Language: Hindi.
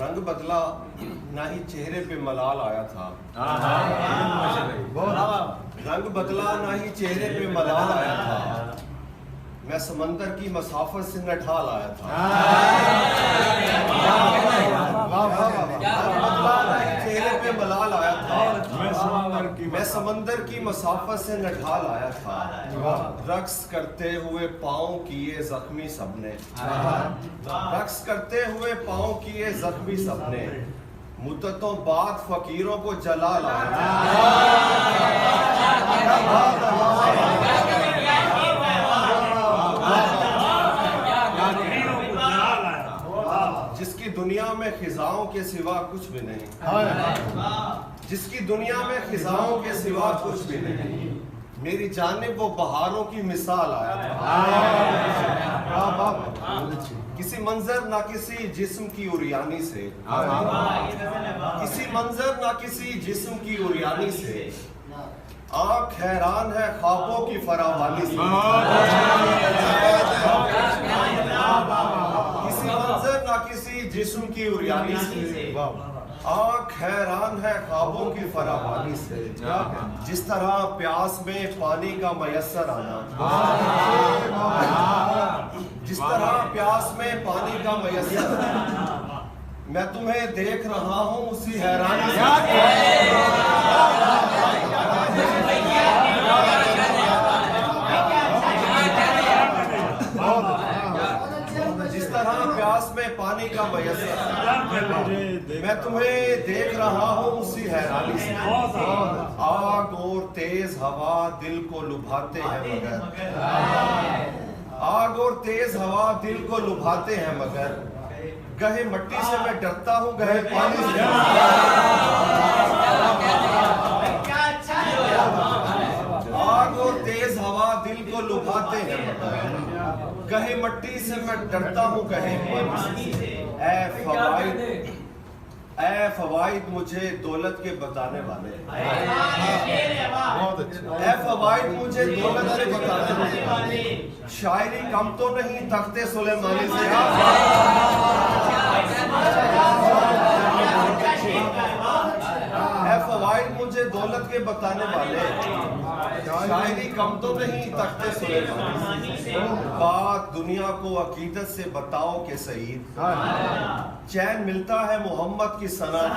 रंग बदला ना ही चेहरे पे मलाल आया था। रंग बदला ना ही चेहरे पे मलाल आया था, मैं समंदर की मसाफत से नठाल आया था। रंग बदला ना ही चेहरे पे मलाल आया था, मैं समंदर की मसाफत से नठाल आया था। रक्स करते हुए पाँव किए जख्मी सबने, रक्स करते हुए पाँव किए जख्मी सबने, मुद्दतों बाद फकीरों को जला लाया था। जिसकी दुनिया में खिजाओं के सिवा कुछ भी नहीं, जिसकी दुनिया में खिजाओं के सिवा कुछ भी नहीं, मेरी जानिब वो बहारों की मिसाल आया था। किसी मंजर ना किसी जिस्म की उरियानी से, किसी मंजर ना किसी जिस्म की उरियानी से, आँख हैरान है ख्वाबों की फरावानी से। किसी मंजर ना किसी जिस्म की उरियानी से, आँख हैरान है ख्वाबों की फरावानी से। जिस तरह प्यास में पानी का मयस्सर आना, जिस तरह प्यास में पानी का मयस्सर आना, मैं तुम्हें देख रहा हूँ उसी हैरानी से। जिस तरह प्यास में पानी का मयस्सर, मैं तुम्हें देख रहा हूँ उसी हैरानी से। आग और तेज हवा दिल को लुभाते हैं मगर, आग और तेज हवा दिल को लुभाते हैं मगर, गहे मट्टी से मैं डरता हूँ गहे पानी से। आग और तेज हवा दिल को लुभाते हैं मगर, गहे मट्टी से मैं डरता हूँ गहे पानी से। ऐ फवाइद मुझे दौलत के बताने वाले, ऐ फवाइद मुझे दौलत के बताने वाले, शायरी कम तो नहीं तख्ते सुलेमानी से। ऐ फवाइद मुझे दौलत के बताने वाले, शायरी कम तो नहीं तख्ते सुलेमानी से। बात दुनिया को अकीदत से बताओ के सईद, चैन मिलता है मोहम्मद की सनत।